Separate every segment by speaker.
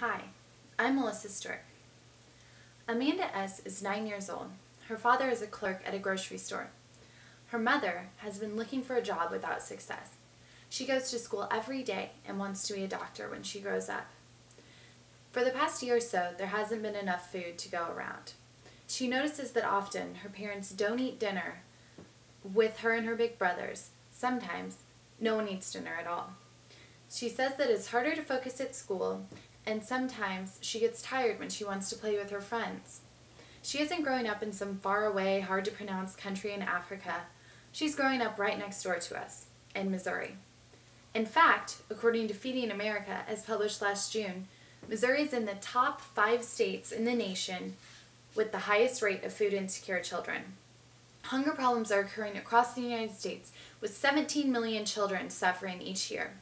Speaker 1: Hi, I'm Melissa Stewart. Amanda S. is 9 years old. Her father is a clerk at a grocery store. Her mother has been looking for a job without success. She goes to school every day and wants to be a doctor when she grows up. For the past year or so, there hasn't been enough food to go around. She notices that often her parents don't eat dinner with her and her big brothers. Sometimes, no one eats dinner at all. She says that it's harder to focus at school, and sometimes she gets tired when she wants to play with her friends. She isn't growing up in some faraway, hard-to-pronounce country in Africa. She's growing up right next door to us, in Missouri. In fact, according to Feeding America, as published last June, Missouri is in the top 5 states in the nation with the highest rate of food-insecure children. Hunger problems are occurring across the United States, with 17 million children suffering each year.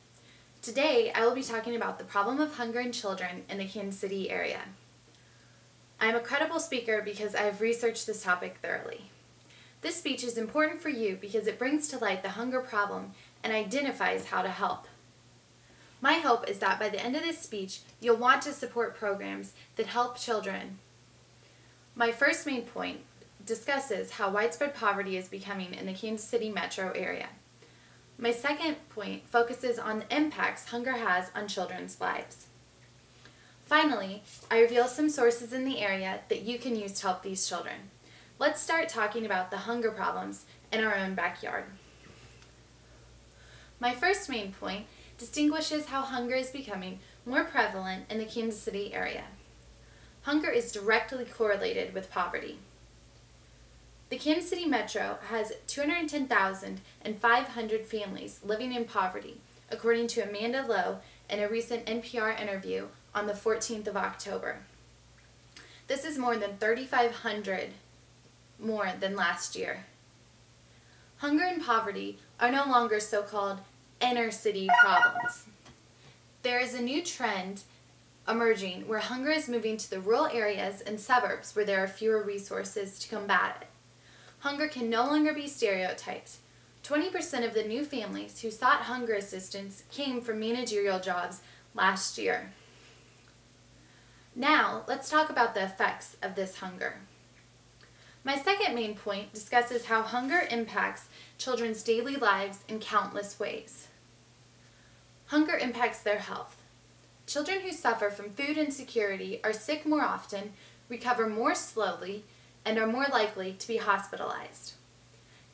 Speaker 1: Today, I will be talking about the problem of hunger in children in the Kansas City area. I am a credible speaker because I have researched this topic thoroughly. This speech is important for you because it brings to light the hunger problem and identifies how to help. My hope is that by the end of this speech, you'll want to support programs that help children. My first main point discusses how widespread poverty is becoming in the Kansas City metro area. My second point focuses on the impacts hunger has on children's lives. Finally, I reveal some sources in the area that you can use to help these children. Let's start talking about the hunger problems in our own backyard. My first main point distinguishes how hunger is becoming more prevalent in the Kansas City area. Hunger is directly correlated with poverty. The Kansas City metro has 210,500 families living in poverty, according to Amanda Lowe in a recent NPR interview on the 14th of October. This is more than 3,500 more than last year. Hunger and poverty are no longer so-called inner city problems. There is a new trend emerging where hunger is moving to the rural areas and suburbs where there are fewer resources to combat it. Hunger can no longer be stereotyped. 20% of the new families who sought hunger assistance came from managerial jobs last year. Now, let's talk about the effects of this hunger. My second main point discusses how hunger impacts children's daily lives in countless ways. Hunger impacts their health. Children who suffer from food insecurity are sick more often, recover more slowly, and are more likely to be hospitalized.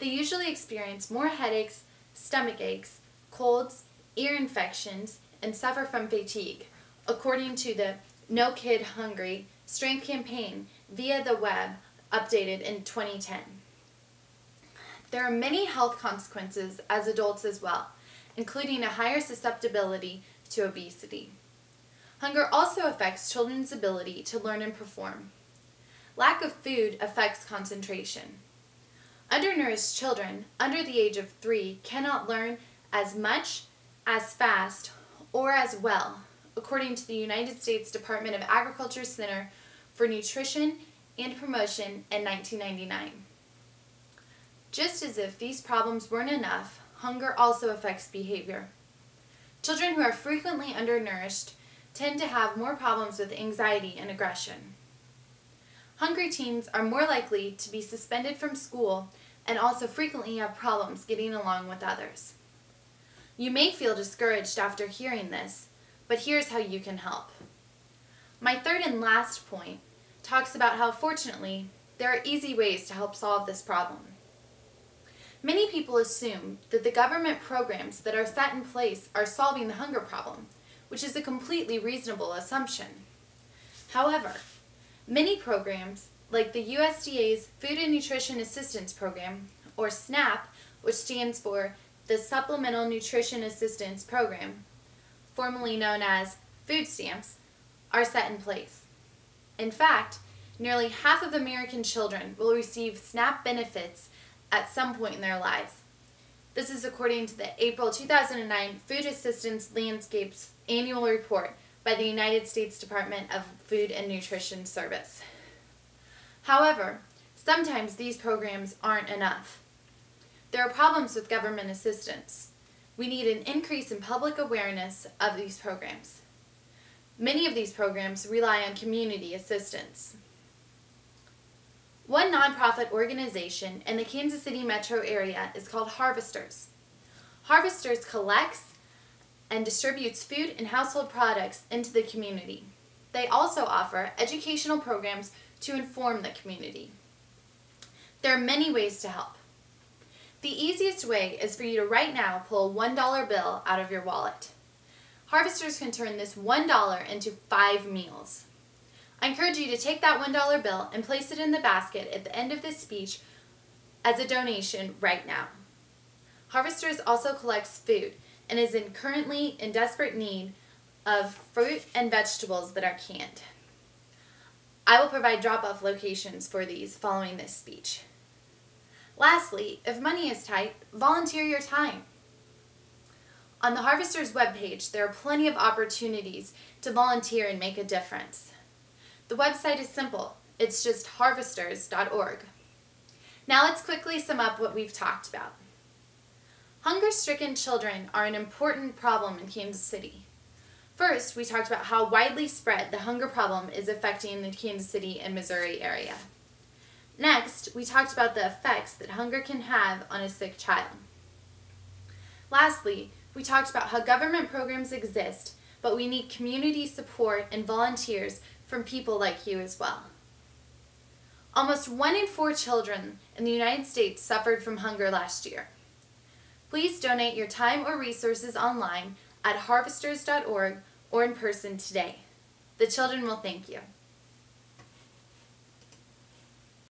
Speaker 1: They usually experience more headaches, stomach aches, colds, ear infections, and suffer from fatigue, according to the No Kid Hungry Strength campaign via the web, updated in 2010. There are many health consequences as adults as well, including a higher susceptibility to obesity. Hunger also affects children's ability to learn and perform. Lack of food affects concentration. Undernourished children under the age of 3 cannot learn as much, as fast, or as well, according to the United States Department of Agriculture Center for Nutrition and Promotion in 1999. Just as if these problems weren't enough, hunger also affects behavior. Children who are frequently undernourished tend to have more problems with anxiety and aggression. Hungry teens are more likely to be suspended from school and also frequently have problems getting along with others. You may feel discouraged after hearing this, but here's how you can help. My third and last point talks about how, fortunately, there are easy ways to help solve this problem. Many people assume that the government programs that are set in place are solving the hunger problem, which is a completely reasonable assumption. However, many programs, like the USDA's Food and Nutrition Assistance Program, or SNAP, which stands for the Supplemental Nutrition Assistance Program, formerly known as food stamps, are set in place. In fact, nearly half of American children will receive SNAP benefits at some point in their lives. This is according to the April 2009 Food Assistance Landscapes Annual Report by the United States Department of Food and Nutrition Service. However, sometimes these programs aren't enough. There are problems with government assistance. We need an increase in public awareness of these programs. Many of these programs rely on community assistance. One nonprofit organization in the Kansas City metro area is called Harvesters. Harvesters collects and distributes food and household products into the community. They also offer educational programs to inform the community. There are many ways to help. The easiest way is for you to right now pull a $1 bill out of your wallet. Harvesters can turn this $1 into 5 meals. I encourage you to take that $1 bill and place it in the basket at the end of this speech as a donation right now. Harvesters also collects food and is currently in desperate need of fruit and vegetables that are canned. I will provide drop-off locations for these following this speech. Lastly, if money is tight, volunteer your time. On the Harvesters webpage, there are plenty of opportunities to volunteer and make a difference. The website is simple. It's just harvesters.org. Now let's quickly sum up what we've talked about. Hunger-stricken children are an important problem in Kansas City. First, we talked about how widely spread the hunger problem is affecting the Kansas City and Missouri area. Next, we talked about the effects that hunger can have on a sick child. Lastly, we talked about how government programs exist, but we need community support and volunteers from people like you as well. Almost 1 in 4 children in the United States suffered from hunger last year. Please donate your time or resources online at harvesters.org or in person today. The children will thank you.